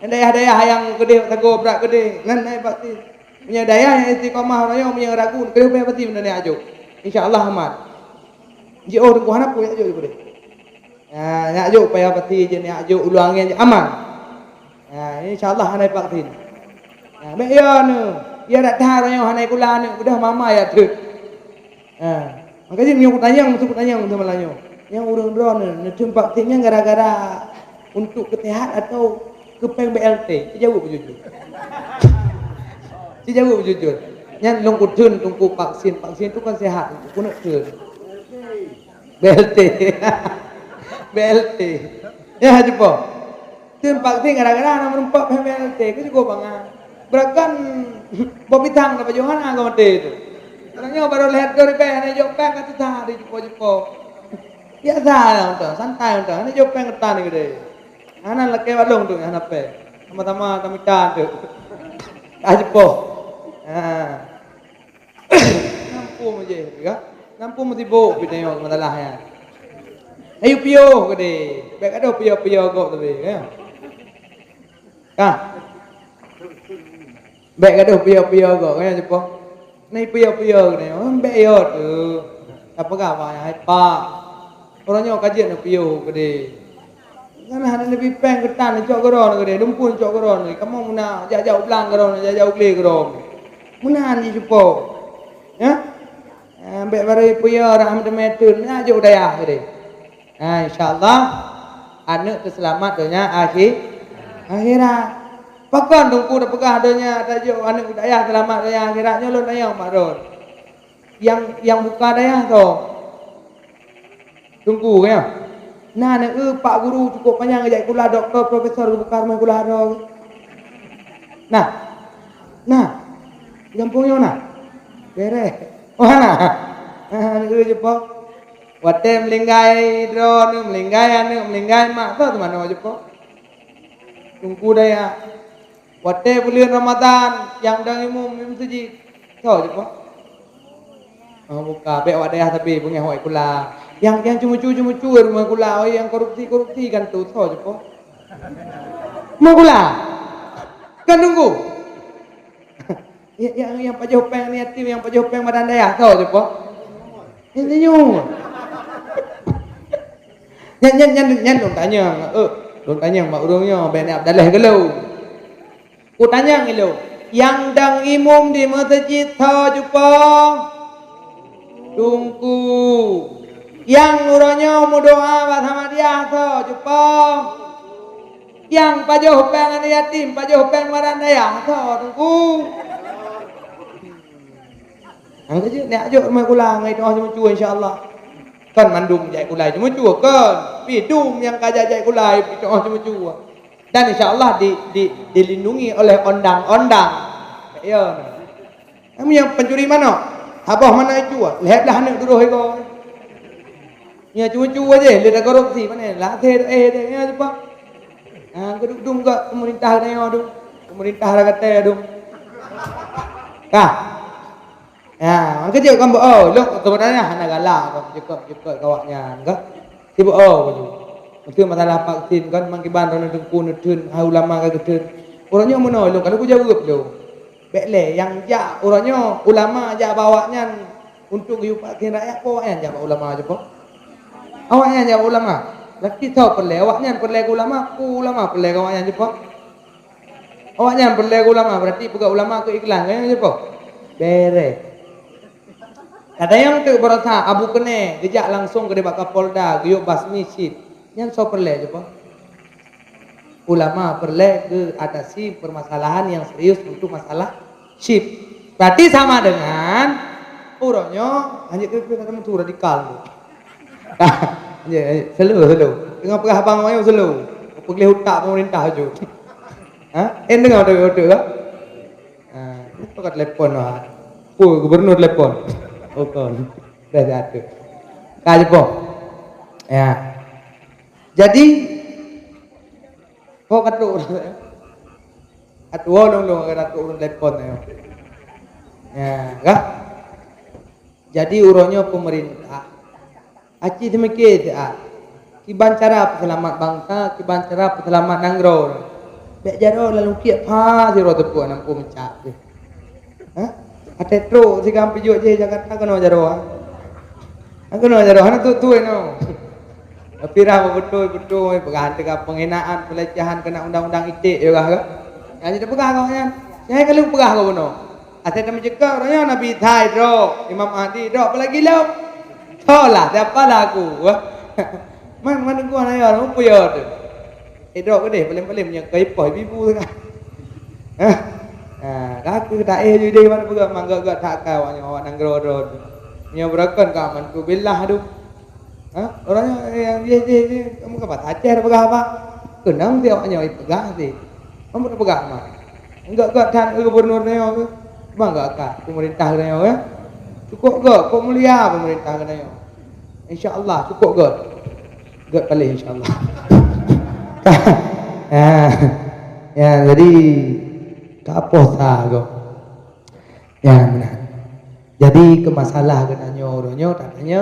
Daya-daya yang gede tegur berat gede ngan hai vaksin. Punya daya yang istiqamah orang punya ragu kena punya pati benda ni ajuk. Insya-Allah aman. Je oh tunggu hanap punya ajuk gede. Nak ajuk payah pati je ni ajuk ulu angin je aman. Insya-Allah hanai vaksin. Mek ya nu. Ya dak tahu orang hanai kula ni udah mama ya tu. Makanya ni aku tanya untuk malanyo. Yang urang-urang ni tempat vaksinnya gara-gara untuk kesehatan atau kepeng BLT. Jawab jujur. Jawab jujur. Nyan long kudun tungku vaksin tu kan sehat untuk kuno tu. BLT. BLT. Ya jumpa. Tim vaksin gara-gara nama nempak BLT ke juga bang. Berakan Bobby Tang dapat johan agak mati tu. Orangnya baru lihat dari pen, jauh pen kata tadi jumpa. Biasa lah santai ini jauh pen ketan ni gede. Anak laki balong tu anak pe. Sama-sama tamitan tu. Jumpa. Nampung je, kan? Nampung mesti bok video masalah ya. Ayo pio gede. Baik ada pio kok tapi, ya. Kah? Baik ada pio kok, kan jumpa. Ni pio gede. Baik yo tu. Apa apa ya? Pak. Orangnya kajian pio gede. Kan ada lebih peng ketan cok geron gede. Dumpun cok geron. Kamu muna jauh belang geron, jauh kli geron. Munahan je jumpa. Ya? Baik baru pio orang meter aja udah ya gede. Insya-Allah anak terselamat dunia akhirat. Pakan tunggu dah pegah dunia tajuk anak budaya selamat dunia akhiratnya lo nayang Pak Yang buka daya tu. Tunggu ya. Nah Pak guru cukup panjang ajak kula doktor profesor buka rumah kula ada. Nah. Kampungnya mana? Beres. Mana? Je Pak. Wate melinggai drone, melinggai mak tu mana je Pak. Tunggu daya. Wate bulan Ramadan yang dang imum masjid. Tahu je Pak. Buka be awak daya tapi punya hoi kula. Yang cuma-cuma rumah kula, yang korupsi kan tu tahu je Pak. Mau kula. Kan tunggu. Yang Pak Jopeng ni tim yang Pak Jopeng badan daya tahu je Pak. Ini Nyan dong tanya mak urungnya Ben Abdallah gelau. Ku tanya ngilu, yang dang imum di masjid tha jumpa. Tunggu. Yang urangnya mau doa sama dia tha jumpa. Yang pajoh pengen yatim, pajoh pengen maran daya tha tunggu. Ang je nek ajuk mai kula ngai doa cuma insya-Allah. Kan mandum jai kulai cuma cua kan pidum yang kajak jai kulai doa cuma cua dan insyaallah dilindungi oleh undang-undang ya kamu yang pencuri mana habah mana cua lihatlah anak duruh ego ya cuma je lihat korupsi mana lah teh ya apa kedudung ke pemerintah neo dong pemerintah kata dong ya, angkat je kan lo sebenarnya hanya galak kau juga kawaknya, enggak? Tiba baju. Mesti masalah vaksin kan mangkiban orang tungku nedun, ulama ke gedun. Orangnya menolong, kalau aku jawab lo. Bekle yang ja orangnya ulama ja bawanya untuk hidup vaksin rakyat awaknya ja ulama aja po. Awaknya ja ulama. Laki tahu perle awaknya perle ulama, ulama perle awaknya je po. Awaknya perle ulama berarti bukan ulama ke iklan kan je po. Beres. Ada yang tu berasa abu kene, dijak langsung ke Depak Kapolda, guyuk basmi sip. Yang so perle je Pak. Ulama perle ke atasi permasalahan yang serius untuk masalah sip. Berarti sama dengan orangnya hanya kita kata tu radikal tu. Selalu. Dengan pegah abang orang selalu. Pergi hutak pemerintah je. Dengar tu tak? Itu kat telefon lah. Gubernur telefon. Okon, dah jatuh. Kaji po, ya. Jadi, kok katu, long katu telepon ya, kah? Jadi urangnya pemerintah, aci demikian kiban cara selamat bangsa, kiban cara selamat nanggro. Bek jaro lalu kiat pa siro tepu nampu mencak je. Ha? Ate tro si kampi jo je Jakarta kono jaro ah. Kono jaro ana tu no. Tapi ra betul pegahan tega penghinaan, pelecehan kena undang-undang ITE juga ke. Ya jadi pegah kau kan. Saya kalau pegah kau kono. Ate tam jeka orangnya Nabi Thai dro, Imam Mahdi dro apalagi lo. Tholah siapa lah aku. Man gua na ya rumpu ya tu. Dro ke deh paling punya kai poi bibu tu kan. Kaku tak jadi mana pegah mangga gak tak kau awak nang gro. Nya berakan kaman ku billah aduh. Orangnya yang dia kamu kapan ajar pegah apa? Kenang dia awaknya pegah sih. Kamu pegah mah. Enggak tan gubernurnya ke. Bangga kah pemerintah kena ya? Cukup ke? Kok mulia pemerintah kena ya? Insya-Allah cukup ke? Gak kali insya-Allah. Ya jadi kapoh ta go. Ya benar. Jadi ke masalah kena nyoronyo tanya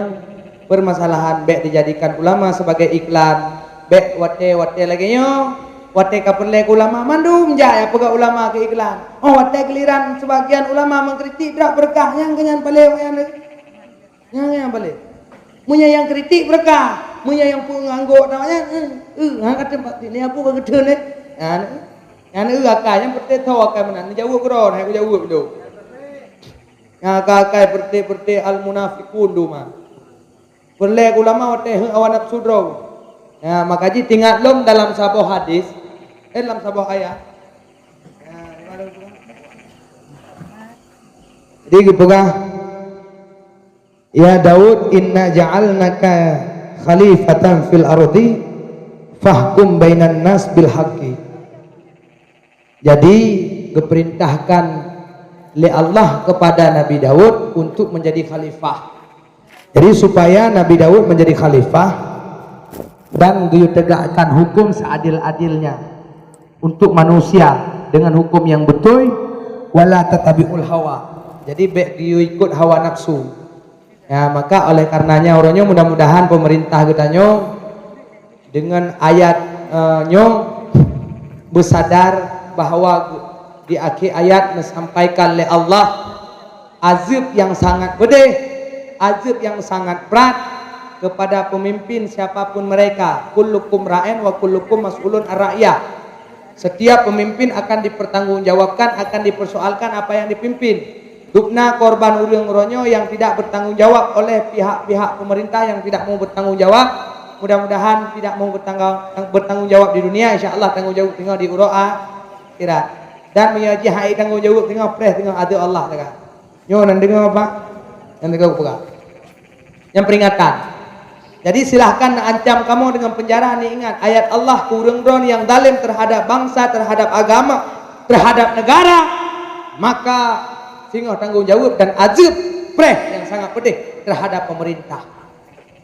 permasalahan bek dijadikan ulama sebagai iklan, bek wate lagi nyo. Wate kapelek ulama mandum ja ya pegak ulama ke iklan. Oh wate keliran sebagian ulama mengkritik dak berkah yang kenyan pale yang pale. Munya yang kritik berkah, munya yang penganggo namanya kata tempat ini apa ke gede ni. Yang akaknya perte tahu akak mana jauh kron hai jauh dulu. Yang akak perte al munafiqun duma. Pelek ulama wate awan nafsu draw. Ya makaji tinggal lom dalam sebuah hadis, dalam sebuah ayat. Jadi gepegah ya Daud inna ja'alnaka khalifatan fil ardi fahkum bainan nas bil haqqi. Jadi diperintahkan oleh Allah kepada Nabi Daud untuk menjadi khalifah. Jadi supaya Nabi Daud menjadi khalifah dan ditegakkan hukum seadil-adilnya untuk manusia dengan hukum yang betul, wala tatabiul hawa. Jadi baik ikut hawa nafsu. Ya, maka oleh karenanya orangnya mudah-mudahan pemerintah katanya dengan ayat bersadar bahwa di akhir ayat disampaikan oleh Allah azab yang sangat pedih, azab yang sangat berat kepada pemimpin siapapun mereka. Kullukum ra'in wa kullukum mas'ulun ar-ra'iyah. Setiap pemimpin akan dipertanggungjawabkan, akan dipersoalkan apa yang dipimpin. Dupna korban urang ronyo yang tidak bertanggung jawab oleh pihak-pihak pemerintah yang tidak mau bertanggung jawab. Mudah-mudahan tidak mau bertanggung jawab di dunia, insyaallah tanggung jawab tinggal di uroa akhirat. Dan menyaji hai tanggung jawab tinggal pres tinggal ada Allah dekat. Nyo nan dengar apa? Yang dengar apa? Yang peringatan. Jadi silahkan ancam kamu dengan penjara nih, ingat ayat Allah kurang dron yang zalim terhadap bangsa, terhadap agama, terhadap negara, maka sehingga tanggung jawab dan azab preh yang sangat pedih terhadap pemerintah.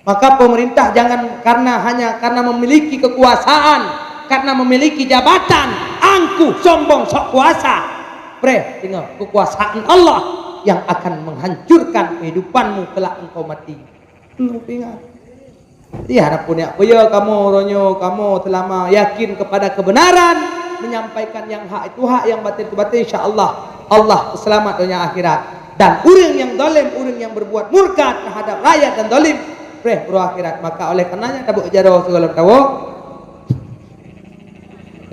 Maka pemerintah jangan hanya karena memiliki kekuasaan, karena memiliki jabatan, angkuh, sombong, sok kuasa, preh tinggal kekuasaan Allah yang akan menghancurkan kehidupanmu kelak engkau mati. Ingat. Jadi harapun ya kamu ronyo kamu selama yakin kepada kebenaran, menyampaikan yang hak itu hak, yang batil itu batil, insyaallah Allah selamat dunia akhirat. Dan orang yang zalim, orang yang berbuat murka terhadap rakyat dan zalim, preh bro akhirat. Maka oleh karenanya tabuk jaro segala tahu.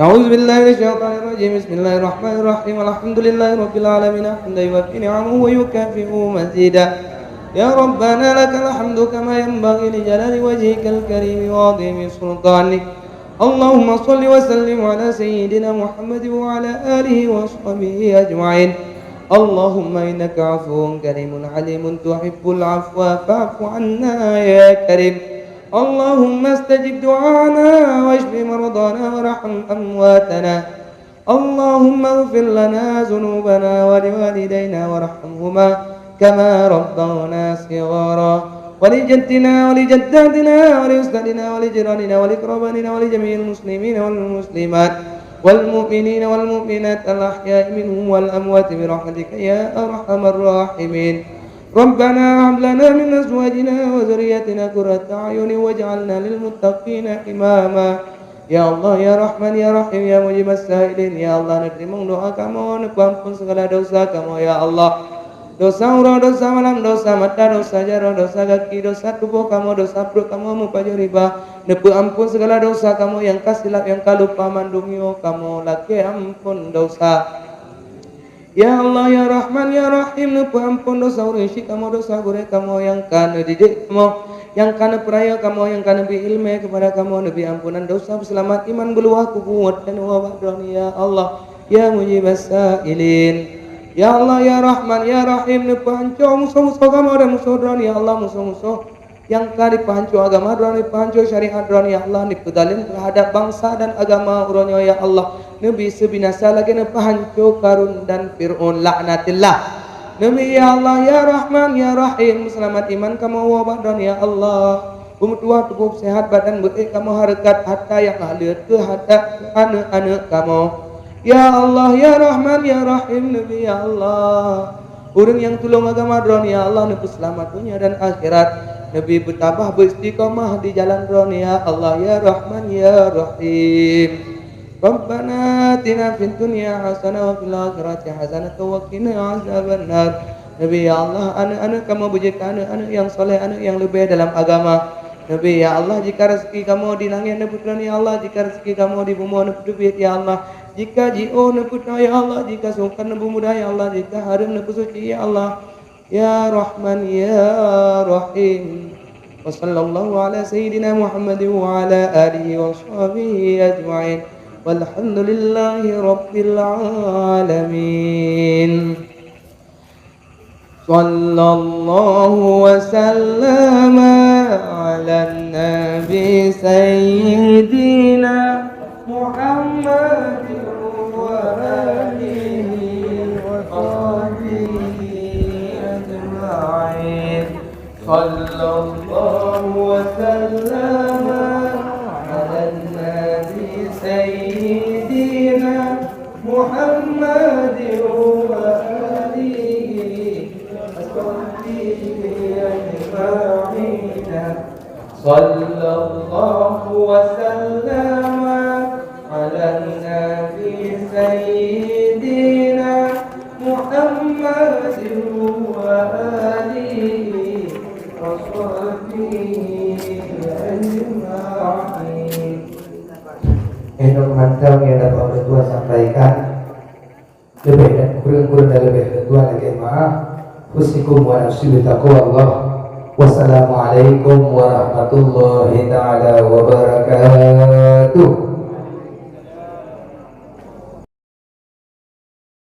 A'udzubillahi minasyaitonirrajim. Bismillahirrahmanirrahim. Alhamdulillahirabbil alamin. Hamdan yuwaffi ni'amahu wa yukafi'u mazidah. Ya Rabbana lakal hamdu kama yanbaghi li jalali wajhikal karim wa 'azimi sultanik. Allahumma shalli wa sallim ala sayyidina Muhammad wa ala alihi wa sahbihi ajma'in. Allahumma innaka 'afuwun karimun 'alimun tuhibbul 'afwa fa'fu 'anna ya karim. Allahumma istajib du'ana washfi maradana warham amwatana. Allahumma ighfir lana dhunubana wa liwalidayna warhamhuma كما ربونا صغارا ولجدنا ولجداتنا ولأستاذنا ولجيراننا ولأقربائنا ولجميع المسلمين والمسلمات والمؤمنين والمؤمنات الأحياء منهم والأموات برحمتك يا أرحم الراحمين. ربنا هب لنا من أزواجنا وذرياتنا قرة أعين واجعلنا للمتقين إماما. Ya Allah, ya Rahman, ya Rahim, ya Mujibas Sa'ilin. Ya Allah, nerima doa kamu, ampun segala dosa kamu, ya Allah. Dosa urang, dosa malam, dosa mata, dosa jari, dosa kaki, dosa tubuh kamu, dosa perut kamu, mupaju riba. Nepu ampun segala dosa kamu yang kasilap, yang kalupa mandungio kamu, laki ampun dosa. Ya Allah, ya Rahman, ya Rahim, nepu ampun dosa urang isi kamu, dosa gure kamu yang kana didik kamu, yang kana peraya kamu, yang kana bi ilmu kepada kamu, nabi ampunan dosa, selamat iman beluah kubuat dan wabadron. Ya Allah, ya Mujibas Sa'ilin. Ya Allah, ya Rahman, ya Rahim, nepu hancur musuh-musuh kamu dan musuh dron. Ya Allah, musuh-musuh yang kali pahancu agama dron, pahancu syariat dron. Ya Allah, nepu dalim terhadap bangsa dan agama uronyo. Ya Allah, nabi sebinasa lagi nepu hancur Karun dan Fir'aun laknatillah. Nabi ya Allah, ya Rahman, ya Rahim, selamat iman kamu wabadron. Ya Allah, umur tua tubuh sehat badan baik kamu harkat hatta yang halir ke hatta anak-anak kamu. Ya Allah, ya Rahman, ya Rahim, Nabi ya Allah, orang yang tolong agama dron. Ya Allah, nabi selamat dunia dan akhirat. Nabi bertabah beristiqamah di jalan dron. Ya Allah, ya Rahman, ya Rahim. Rabbana atina fid dunya hasanah wa fil akhirati hasanah wa qina azabannar. Nabi ya Allah, anak-anak kamu bujukkan anak-anak yang soleh, anak yang lebih dalam agama. Nabi ya Allah, jika rezeki kamu di langit neputran ya Allah, jika rezeki kamu di bumi neputubit ya Allah, jika ji'o neputna ya Allah, jika sungkan nepu muda ya Allah, jika harum nepu suci ya Allah, ya Rahman ya Rahim. Wa sallallahu ala sayyidina Muhammadin wa ala alihi wa sahbihi ajma'in. Walhamdulillahi Rabbil Alamin. Sallallahu wa sallama ala nabi sayyidina Muhammadin wa alihi wa sahbihi ajma'in. Sallallahu wa sallama ala nabi sayyidina Muhammadin wa alihi wa sahbihi ajma'in. Sallallahu wa sallama ala nabi sayyidina Muhammadin wa alihi wa sahbihi ajma'in. Endok mantau yang dapat orang tua sampaikan lebih dan kurang-kurang dan lebih orang tua lagi maaf. Husikum wa nafsi bitaqwallah. Wassalamualaikum warahmatullahi ta'ala wabarakatuh.